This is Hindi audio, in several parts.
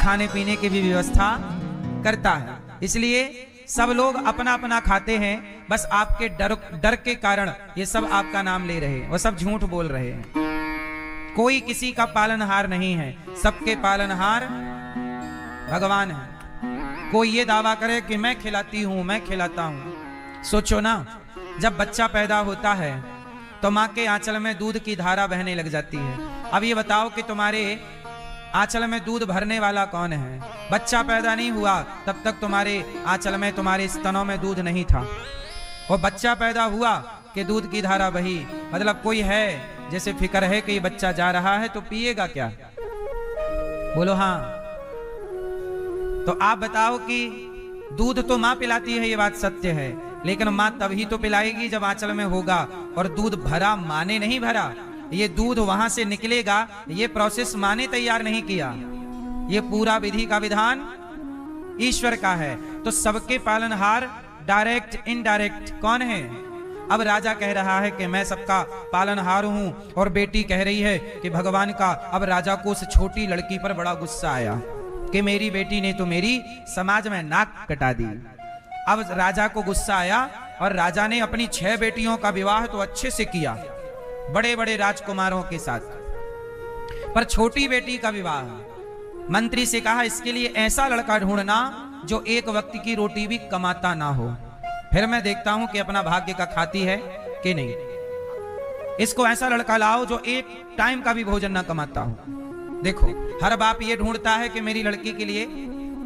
खाने पीने की भी व्यवस्था करता है। इसलिए सब लोग अपना अपना खाते हैं, बस आपके डर के कारण ये सब आपका नाम ले रहे हैं, वो सब झूठ बोल रहे हैं। कोई किसी का पालनहार नहीं है, सबके पालनहार भगवान है। कोई ये दावा करे कि मैं खिलाती हूं, मैं खिलाता हूं। सोचो ना, जब बच्चा पैदा होता है तो माँ के आंचल में दूध की धारा बहने लग जाती है। अब ये बताओ कि तुम्हारे आंचल में दूध भरने वाला कौन है? बच्चा पैदा नहीं हुआ तब तक तुम्हारे आंचल में, तुम्हारे स्तनों में दूध नहीं था। वो बच्चा पैदा हुआ कि दूध की धारा बही। मतलब कोई है जैसे फिक्र है कि ये बच्चा जा रहा है तो पिएगा क्या? बोलो हाँ। तो आप बताओ कि दूध तो माँ पिलाती है, ये बात सत्य है, लेकिन माँ तभी तो पिलाएगी जब आंचल में होगा। और दूध भरा माँ ने नहीं भरा, ये दूध वहां से निकलेगा, ये प्रोसेस माँ ने तैयार नहीं किया। ये पूरा विधि का विधान ईश्वर का है। तो सबके पालनहार डायरेक्ट इनडायरेक्ट कौन है? अब राजा कह रहा है कि मैं सबका पालनहार हूं, और बेटी कह रही है कि भगवान का। अब राजा को उस छोटी लड़की पर बड़ा गुस्सा आया कि मेरी बेटी ने तो मेरी समाज में नाक कटा दी। अब राजा को गुस्सा आया और राजा ने अपनी 6 बेटियों का विवाह तो अच्छे से किया, बड़े बड़े राजकुमारों के साथ, पर छोटी बेटी का विवाह। मंत्री से कहा इसके लिए ऐसा लड़का ढूंढना जो एक वक्त की रोटी भी कमाता ना हो, फिर मैं देखता हूं कि अपना भाग्य का खाती है कि नहीं। इसको ऐसा लड़का लाओ जो एक टाइम का भी भोजन ना कमाता हो। देखो, हर बाप ये ढूंढता है कि मेरी लड़की के लिए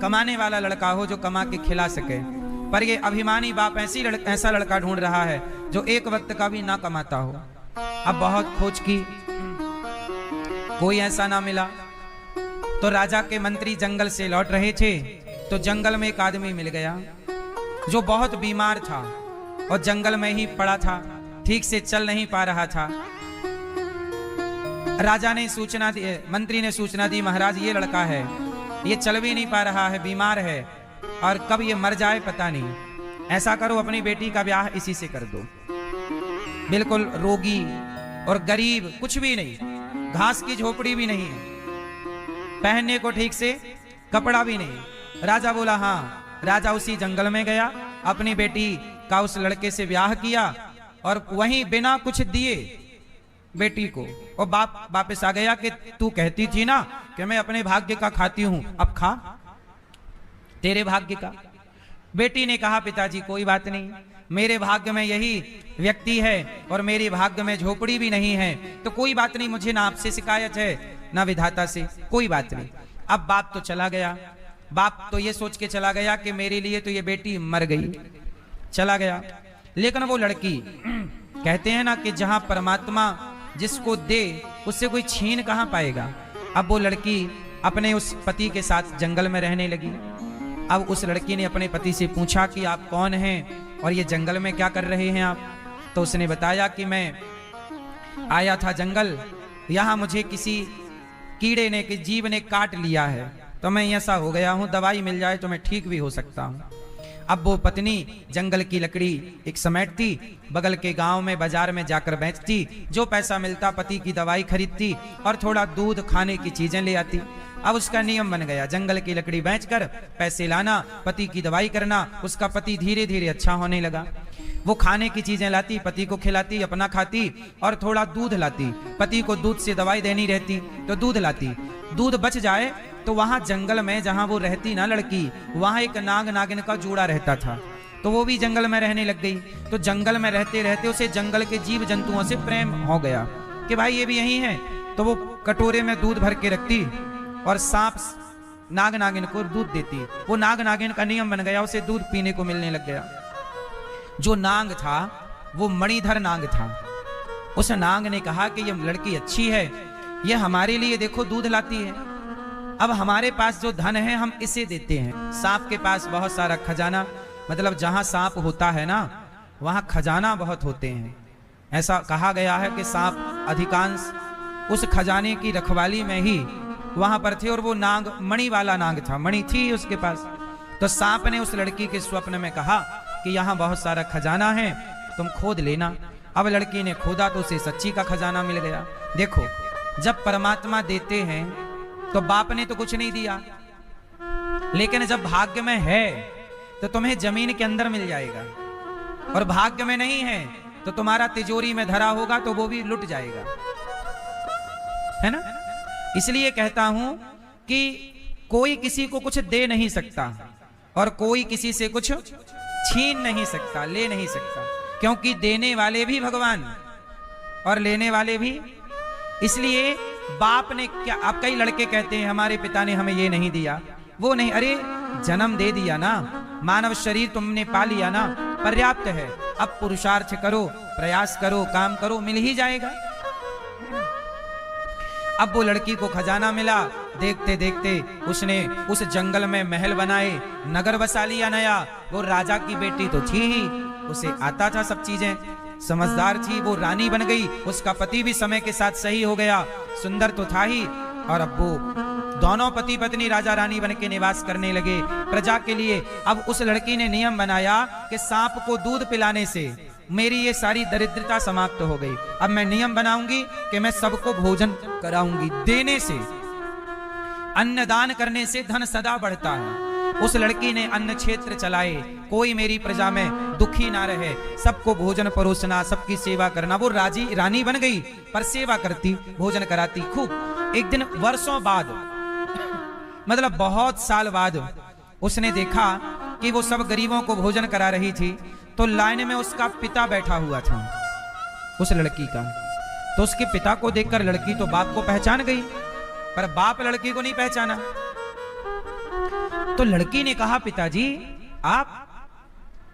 कमाने वाला लड़का हो जो कमा के खिला सके, पर ये अभिमानी बाप ऐसा लड़का ढूंढ रहा है जो एक वक्त का भी ना कमाता हो। अब बहुत खोज की, कोई ऐसा ना मिला। तो राजा के मंत्री जंगल से लौट रहे थे तो जंगल में एक आदमी मिल गया जो बहुत बीमार था और जंगल में ही पड़ा था, ठीक से चल नहीं पा रहा था। राजा ने सूचना दी, मंत्री ने सूचना दी, महाराज ये लड़का है, ये चल भी नहीं पा रहा है, बीमार है, और कब ये मर जाए पता नहीं। ऐसा करो अपनी बेटी का ब्याह इसी से कर दो। बिल्कुल रोगी और गरीब, कुछ भी नहीं, घास की झोपड़ी भी नहीं, पहनने को ठीक से कपड़ा भी नहीं। राजा बोला हाँ। राजा उसी जंगल में गया, अपनी बेटी का उस लड़के से ब्याह किया और वहीं बिना कुछ दिए बेटी को, और बाप वापस आ गया कि तू कहती थी ना कि मैं अपने भाग्य का खाती हूं, अब खा तेरे भाग्य का। बेटी ने कहा पिताजी कोई बात नहीं, मेरे भाग्य में यही व्यक्ति है और मेरे भाग्य में झोपड़ी भी नहीं है, तो कोई बात नहीं, मुझे ना आपसे शिकायत है ना विधाता से, कोई बात नहीं। अब बाप तो चला गया, बाप तो ये सोच के चला गया कि मेरे लिए तो ये बेटी मर गई, चला गया। लेकिन वो लड़की, कहते हैं ना कि जहां परमात्मा जिसको दे उससे कोई छीन कहां पाएगा। अब वो लड़की अपने उस पति के साथ जंगल में रहने लगी। अब उस लड़की ने अपने पति से पूछा कि आप कौन हैं और ये जंगल में क्या कर रहे हैं आप? तो उसने बताया कि मैं आया था जंगल, यहाँ मुझे किसी कीड़े ने, कि जीव ने काट लिया है, तो मैं ऐसा हो गया हूँ, दवाई मिल जाए तो मैं ठीक भी हो सकता हूँ। अब वो पत्नी जंगल की लकड़ी एक समेटती, बगल के गांव में बाजार में जाकर बेचती, जो पैसा मिलता पति की दवाई खरीदती और थोड़ा दूध खाने की चीजें ले आती। अब उसका नियम बन गया, जंगल की लकड़ी बेचकर पैसे लाना, पति की दवाई करना। उसका पति धीरे धीरे अच्छा होने लगा। वो खाने की चीजें लाती, पति को खिलाती, अपना खाती, और थोड़ा दूध लाती, पति को दूध से दवाई देनी रहती तो दूध लाती। दूध बच जाए तो वहां जंगल में जहां वो रहती ना लड़की, वहां एक नाग नागिन का जोड़ा रहता था, तो वो भी जंगल में रहने लग गई। तो जंगल में रहते रहते उसे जंगल के जीव जंतुओं से प्रेम हो गया कि भाई ये भी यही है। तो वो कटोरे में दूध भर के रखती और सांप नाग नागिन को दूध देती। वो नाग नागिन का नियम बन गया, उसे दूध पीने को मिलने लग गया। जो नाग था वो मणिधर नाग था। उस नाग ने कहा कि ये लड़की अच्छी है, ये हमारे लिए देखो दूध लाती है, अब हमारे पास जो धन है हम इसे देते हैं। सांप के पास बहुत सारा खजाना, मतलब जहां सांप होता है ना वहां खजाना बहुत होते हैं। ऐसा कहा गया है कि सांप अधिकांश उस खजाने की रखवाली में ही वहां पर थे, और वो नाग मणि वाला नाग था, मणि थी उसके पास। तो सांप ने उस लड़की के स्वप्न में कहा कि यहाँ बहुत सारा खजाना है, तुम खोद लेना। अब लड़की ने खोदा तो उसे सच्ची का खजाना मिल गया। देखो, जब परमात्मा देते हैं तो बाप ने तो कुछ नहीं दिया, लेकिन जब भाग्य में है तो तुम्हें जमीन के अंदर मिल जाएगा, और भाग्य में नहीं है तो तुम्हारा तिजोरी में धरा होगा तो वो भी लुट जाएगा, है ना। इसलिए कहता हूं कि कोई किसी को कुछ दे नहीं सकता और कोई किसी से कुछ छीन नहीं सकता, ले नहीं सकता, क्योंकि देने वाले भी भगवान और लेने वाले भी। इसलिए बाप ने क्या, अब कई लड़के कहते हैं हमारे पिता ने हमें ये नहीं दिया वो नहीं, अरे जन्म दे दिया ना, मानव शरीर तुमने पा लिया ना, पर्याप्त है। अब पुरुषार्थ करो, प्रयास करो, काम करो, मिल ही जाएगा। अब वो लड़की को खजाना मिला, देखते देखते उसने उस जंगल में महल बनाए, नगर बसा लिया नया। वो राजा की बेटी तो थी ही, उसे आता था सब चीजें, समझदार थी, वो रानी बन गई। उसका पति भी समय के साथ सही हो गया, सुंदर तो था ही। और अब वो दोनों पति पत्नी राजा रानी बन के निवास करने लगे प्रजा के लिए। अब उस लड़की ने नियम बनाया कि सांप को दूध पिलाने से मेरी ये सारी दरिद्रता समाप्त हो गई। अब मैं नियम बनाऊंगी कि मैं सबको भोजन कराऊंगी। देने से, अन्नदान करने से धन सदा बढ़ता है। उस लड़की ने अन्न क्षेत्र चलाए, कोई मेरी प्रजा में दुखी ना रहे, सबको भोजन परोसना, सबकी सेवा करना। वो रानी बन गई पर सेवा करती, भोजन कराती खूब। एक दिन वर्षों बाद, मतलब बहुत साल बाद, उसने देखा कि वो सब गरीबों को भोजन करा रही थी, तो लाइन में उसका पिता बैठा हुआ था उस लड़की का। तो उसके पिता को देखकर लड़की तो बाप को पहचान गई, पर बाप लड़की को नहीं पहचाना। तो लड़की ने कहा, पिताजी आप?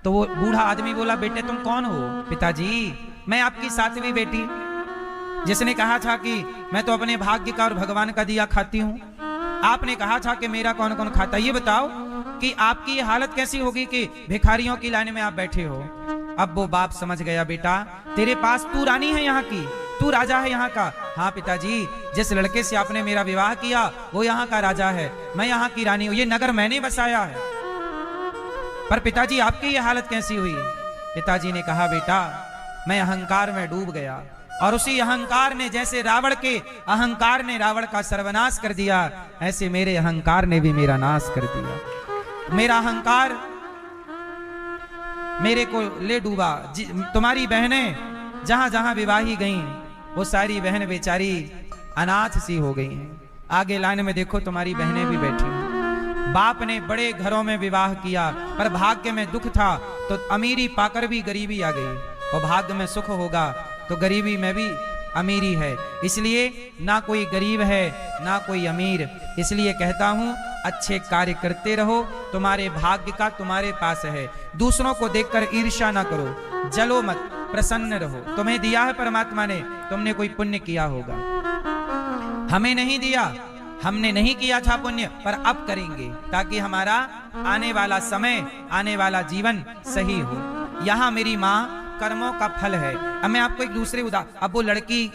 तो वो बूढ़ा आदमी बोला, बेटे तुम कौन हो? पिताजी मैं आपकी सातवीं बेटी, जिसने कहा था कि मैं तो अपने भाग्य का और भगवान का दिया खाती हूं। आपने कहा था कि मेरा कौन कौन खाता। ये बताओ कि आपकी ये हालत कैसी होगी कि भिखारियों की लाइन में आप बैठे हो। अब वो बाप समझ गया, बेटा तेरे पास तू रानी है यहाँ की, तू राजा है यहाँ का। हाँ पिताजी, जिस लड़के से आपने मेरा विवाह किया वो यहाँ का राजा है, मैं यहाँ की रानी हूँ, ये नगर मैंने बसाया है। पर पिताजी आपकी ये हालत कैसी हुई? पिताजी ने कहा, बेटा मैं अहंकार में डूब गया, और उसी अहंकार ने, जैसे रावण के अहंकार ने रावण का सर्वनाश कर दिया, ऐसे मेरे अहंकार ने भी मेरा नाश कर दिया। मेरा अहंकार मेरे को ले डूबा। तुम्हारी बहनें जहां जहां विवाही गईं, वो सारी बहन बेचारी अनाथ सी हो गई हैं। आगे लाइन में देखो तुम्हारी बहनें भी बैठी हैं। बाप ने बड़े घरों में विवाह किया, पर भाग्य में दुख था तो अमीरी पाकर भी गरीबी आ गई, और भाग्य में सुख होगा तो गरीबी में भी अमीरी है। इसलिए ना कोई गरीब है ना कोई अमीर। इसलिए कहता हूं, अच्छे कार्य करते रहो, तुम्हारे भाग्य का तुम्हारे पास है। दूसरों को देखकर ईर्ष्या ना करो, जलो मत, प्रसन्न रहो। तुम्हें दिया है परमात्मा ने, तुमने कोई पुण्य किया होगा। हमें नहीं दिया, हमने नहीं किया था पुण्य, पर अब करेंगे ताकि हमारा आने वाला समय, आने वाला जीवन सही हो। यहां मेरी माँ कर्मों का फल है। अब मैं आपको एक दूसरे उदाहरण, अब वो लड़की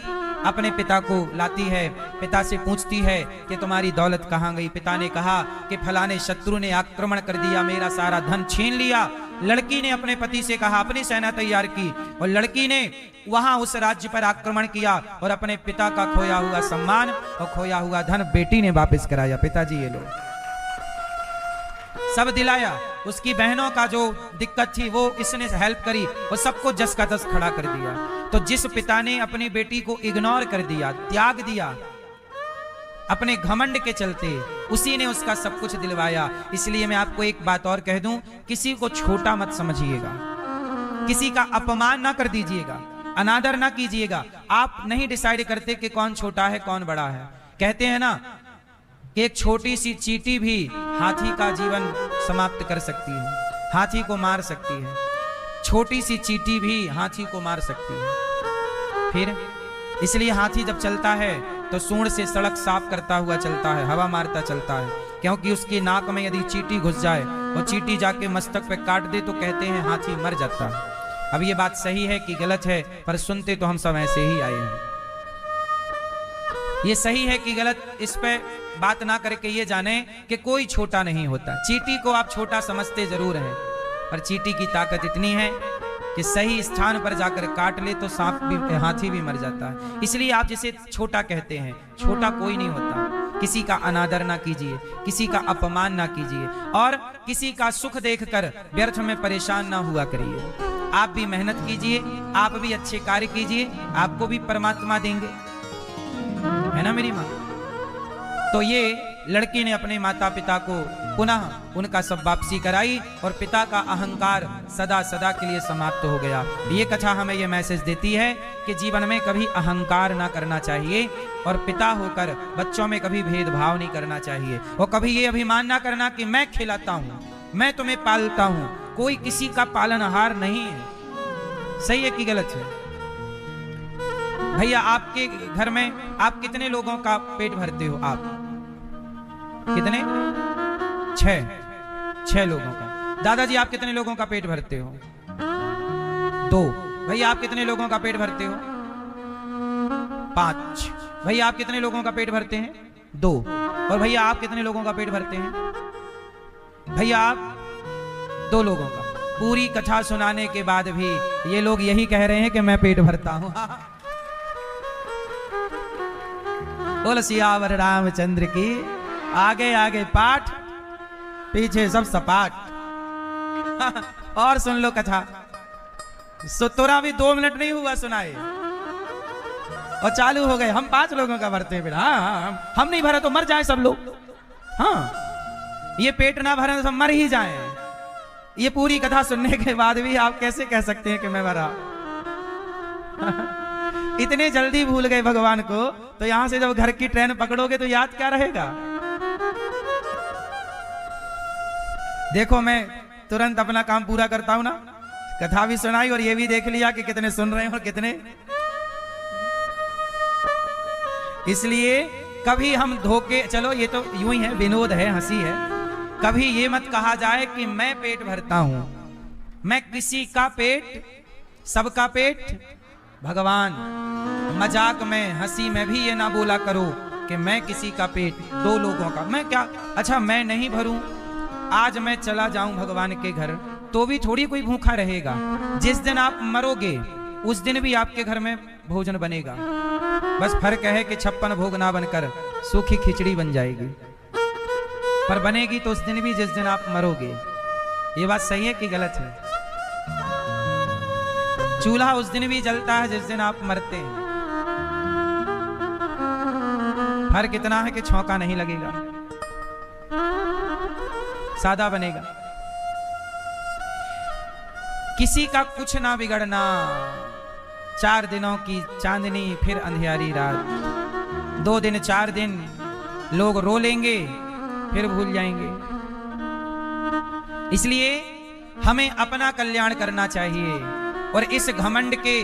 अपने पिता को लाती है, पिता से पूछती है कि तुम्हारी दौलत कहाँ गई। पिता ने कहा कि फलाने शत्रु ने आक्रमण कर दिया, मेरा सारा धन छीन लिया। लड़की ने अपने पति से कहा, अपनी सेना तैयार की, और लड़की ने वहां उस राज्य पर आक्रमण किया और अपने पिता का खोया हुआ सम्मान और खोया हुआ धन बेटी ने वापस कराया। पिताजी ये लो, सब दिलाया। उसकी बहनों का जो दिक्कत थी वो इसने हेल्प करी, और सबको जस का तस खड़ा कर दिया। तो जिस पिता ने अपनी बेटी को इग्नोर कर दिया, त्याग दिया अपने घमंड के चलते, उसी ने उसका सब कुछ दिलवाया। इसलिए मैं आपको एक बात और कह दूं, किसी को छोटा मत समझिएगा, किसी का अपमान ना कर दीजिएगा, अनादर ना कीजिएगा। आप नहीं डिसाइड करते कि कौन छोटा है कौन बड़ा है। कहते हैं ना कि एक छोटी सी चींटी भी हाथी का जीवन समाप्त कर सकती है, हाथी को मार सकती है। छोटी सी चींटी भी हाथी को मार सकती है। फिर इसलिए हाथी जब चलता है तो सूंड से सड़क साफ करता हुआ चलता है, हवा मारता चलता है, क्योंकि उसकी नाक में यदि चींटी घुस जाए और चींटी जाके मस्तक पे काट दे तो कहते हैं हाथी मर जाता है। अब ये बात सही है कि गलत है, पर सुनते तो हम सब ऐसे ही आए हैं। ये सही है कि गलत, इस पे बात ना करके ये जाने कि कोई छोटा नहीं होता। चींटी को आप छोटा समझते जरूर हैं, पर चींटी की ताकत इतनी है कि सही स्थान पर जाकर काट ले तो सांप भी, हाथी भी मर जाता है। इसलिए आप जिसे छोटा कहते हैं, छोटा कोई नहीं होता, किसी का अनादर ना कीजिए, किसी का अपमान ना कीजिए, और किसी का सुख देखकर व्यर्थ में परेशान ना हुआ करिए। आप भी मेहनत कीजिए, आप भी अच्छे कार्य कीजिए, आपको भी परमात्मा देंगे, है ना मेरी माँ। तो ये लड़की ने अपने माता पिता को पुनः उनका सब वापसी कराई और पिता का अहंकार सदा सदा के लिए समाप्त हो गया। ये कथा हमें ये मैसेज देती है कि जीवन में कभी अहंकार ना करना चाहिए और पिता होकर बच्चों में कभी भेदभाव नहीं करना चाहिए, और कभी ये अभिमान ना करना कि मैं खिलाता हूं, मैं तुम्हें पालता हूं। कोई किसी का पालनहार नहीं है। सही है कि गलत है? भैया आपके घर में आप कितने लोगों का पेट भरते हो? आप कितने? 6 लोगों का। दादाजी आप कितने लोगों का पेट भरते हो? 2। भैया आप कितने लोगों का पेट भरते हो? 5। भैया आप कितने लोगों का पेट भरते हैं? 2। और भैया आप कितने लोगों का पेट भरते हैं? भैया आप 2 लोगों का। पूरी कथा सुनाने के बाद भी ये लोग यही कह रहे हैं कि मैं पेट भरता हूं। बोल सियावर रामचंद्र की। आगे आगे पाठ, पीछे सब सपाट। और सुन लो कथा। तुरा भी 2 मिनट नहीं हुआ सुनाए और चालू हो गए। हम 5 लोगों का भरते हैं बेटा। हाँ, हम नहीं भरे तो मर जाए सब लोग। हाँ, ये पेट ना भरे तो सब मर ही जाए। ये पूरी कथा सुनने के बाद भी आप कैसे कह सकते हैं कि मैं भरा? इतने जल्दी भूल गए भगवान को, तो यहां से जब घर की ट्रेन पकड़ोगे तो याद क्या रहेगा? देखो मैं तुरंत अपना काम पूरा करता हूं ना। कथा भी सुनाई और ये भी देख लिया कि कितने सुन रहे हैं और कितने। इसलिए कभी हम धोखे, चलो ये तो यूं ही है, विनोद है, हंसी है। कभी ये मत कहा जाए कि मैं पेट भरता हूं। मैं किसी का पेट, सबका पेट भगवान। मजाक में, हंसी में भी ये ना बोला करो कि मैं किसी का पेट, 2 लोगों का। मैं क्या, अच्छा मैं नहीं भरूं? आज मैं चला जाऊं भगवान के घर तो भी थोड़ी कोई भूखा रहेगा। जिस दिन आप मरोगे उस दिन भी आपके घर में भोजन बनेगा। बस फर्क है कि 56 भोग ना बनकर सूखी खिचड़ी बन जाएगी, पर बनेगी तो उस दिन भी जिस दिन आप मरोगे। ये बात सही है कि गलत है? चूल्हा उस दिन भी जलता है जिस दिन आप मरते हैं। फर्क इतना है कि छौंका नहीं लगेगा, सादा बनेगा। किसी का कुछ ना बिगड़ना। 4 दिनों की चांदनी फिर अंधियारी रात। 2 दिन 4 दिन लोग रो लेंगे फिर भूल जाएंगे। इसलिए हमें अपना कल्याण करना चाहिए और इस घमंड के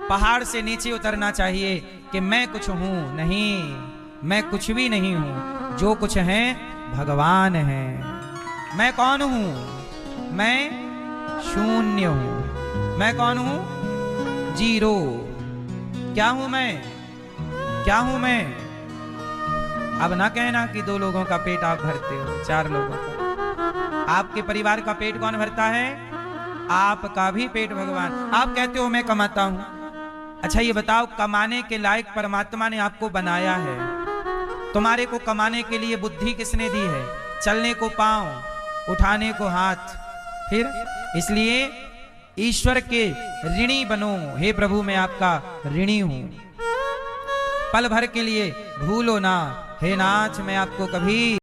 पहाड़ से नीचे उतरना चाहिए कि मैं कुछ हूं नहीं, मैं कुछ भी नहीं हूं। जो कुछ है भगवान है। मैं कौन हूं? मैं शून्य हूं। मैं कौन हूं? 0। क्या हूं मैं? क्या हूं मैं? अब ना कहना कि 2 लोगों का पेट आप भरते हो, 4 लोगों का। आपके परिवार का पेट कौन भरता है? आपका भी पेट भगवान। आप कहते हो मैं कमाता हूं। अच्छा ये बताओ, कमाने के लायक परमात्मा ने आपको बनाया है। तुम्हारे को कमाने के लिए बुद्धि किसने दी है? चलने को पांव, उठाने को हाथ। फिर इसलिए ईश्वर के ऋणी बनो। हे प्रभु मैं आपका ऋणी हूं। पल भर के लिए भूलो ना, हे नाथ मैं आपको कभी